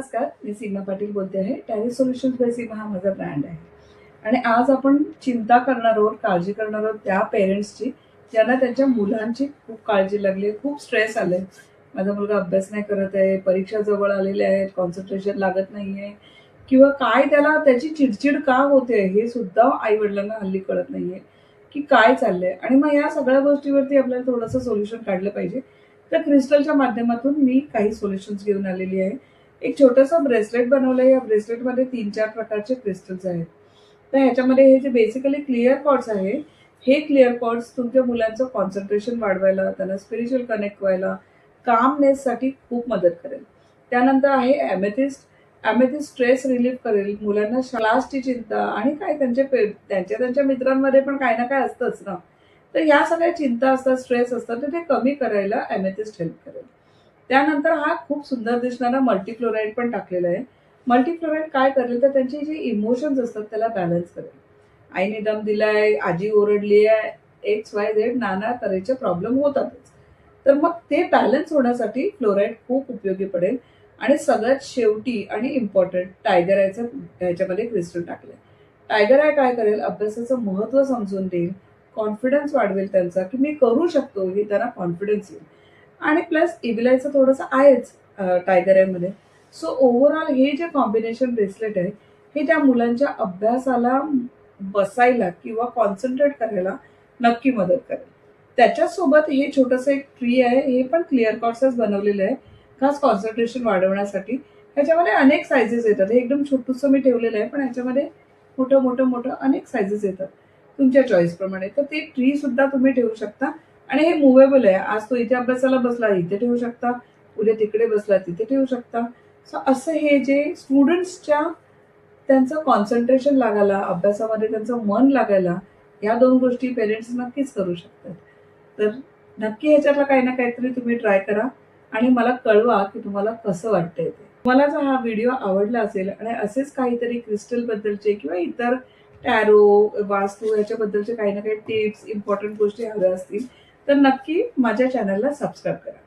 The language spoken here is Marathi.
नमस्कार, मी सीमा पाटील बोलते आहे. टॅरी सोल्युशन्स बाय सीमा हा माझा ब्रँड आहे. आणि आज आपण चिंता करणार आहोत, काळजी करणार आहोत त्या पेरेंट्सची ज्यांना त्यांच्या मुलांची खूप काळजी लागली, खूप स्ट्रेस आलंय. माझा मुलगा अभ्यास नाही करत आहे, परीक्षा जवळ आलेल्या आहेत, कॉन्सन्ट्रेशन लागत नाहीये किंवा काय त्याला त्याची चिडचिड का होते हे सुद्धा आई-वडिलांना हल्ली कळत नाहीये, की काय चाललंय. आणि मग या सगळ्या गोष्टीवरती आपल्याला थोडंसं सोल्युशन काढलं पाहिजे. तर क्रिस्टलच्या माध्यमातून मी काही सोल्युशन्स घेऊन आलेली आहे. एक छोटंसं ब्रेसलेट बनवलंय. या ब्रेसलेटमध्ये 3-4 प्रकारचे क्रिस्टल्स आहेत. तर ह्याच्यामध्ये हे जे बेसिकली क्लिअर कॉर्ड्स आहे, हे क्लिअर कॉर्ड्स तुमच्या मुलांचं कॉन्सन्ट्रेशन वाढवायला, त्यांना स्पिरिच्युअल कनेक्ट व्हायला, कामनेससाठी खूप मदत करेल. त्यानंतर आहे एमेथिस्ट. एमेथिस्ट स्ट्रेस रिलीफ करेल. मुलांना क्लासची चिंता आणि काय त्यांच्या मित्रांमध्ये पण काही ना काय असतंच ना. तर ह्या सगळ्या चिंता असतात, स्ट्रेस असतात, तर ते कमी करायला एमेथिस्ट हेल्प करेल. त्यानंतर हा खूप सुंदर दिसणारा मल्टीफ्लोराईड पण टाकलेला आहे. मल्टीफ्लोराईड काय करेल तर त्यांचे जे इमोशन्स असतात त्याला बॅलन्स करेल. आईने दम दिलाय, आजी ओरडली आहे, एक्स वाय झेड नाना तऱ्हेचे प्रॉब्लेम होतातच. तर मग ते बॅलन्स होण्यासाठी फ्लोराईड खूप उपयोगी पडेल. आणि सगळ्यात शेवटी आणि इम्पॉर्टंट टायगर आयचं ह्याच्यामध्ये क्रिस्टल टाकलंय. टायगर आय काय करेल, अभ्यासाचं महत्त्व समजून देईल, कॉन्फिडन्स वाढवेल त्यांचा, की मी करू शकतो हे त्यांना कॉन्फिडन्स येईल. आणि प्लस इबिलायचं थोडंसं आहेच टायगर आयमध्ये. सो ओव्हरऑल हे जे कॉम्बिनेशन ब्रेसलेट आहे, हे त्या मुलांच्या अभ्यासाला बसायला किंवा कॉन्सन्ट्रेट करायला नक्की मदत करेल. त्याच्यासोबत हे छोटंसं एक ट्री आहे, हे पण क्लिअर कॉर्ड्सच बनवलेलं आहे, खास कॉन्सन्ट्रेशन वाढवण्यासाठी. ह्याच्यामध्ये अनेक साइजेस येतात. हे एकदम छोटूसं मी ठेवलेलं आहे, पण ह्याच्यामध्ये मोठं अनेक साइजेस येतात तुमच्या चॉईसप्रमाणे. तर ते ट्री सुद्धा तुम्ही ठेवू शकता. आणि हे मुव्हेबल आहे. आज तो इथे अभ्यासाला बसला, इथे ठेवू शकता. उद्या तिकडे बसला, तिथे ठेवू शकता. सो असं हे जे स्टुडंट्सच्या त्यांचं कॉन्सन्ट्रेशन लागायला, अभ्यासामध्ये त्यांचं मन लागायला, या 2 गोष्टी पेरेंट्स नक्कीच करू शकतात. तर नक्की ह्याच्यातलं काही ना काहीतरी तुम्ही ट्राय करा आणि मला कळवा की तुम्हाला कसं वाटतंय ते. तुम्हाला जर हा व्हिडिओ आवडला असेल आणि असेच काहीतरी क्रिस्टलबद्दलचे किंवा इतर टॅरो, वास्तू याच्याबद्दलचे काही ना काही टिप्स, इम्पॉर्टंट गोष्टी हव्या असतील, तर नक्की माझ्या चॅनलला सबस्क्राईब करा.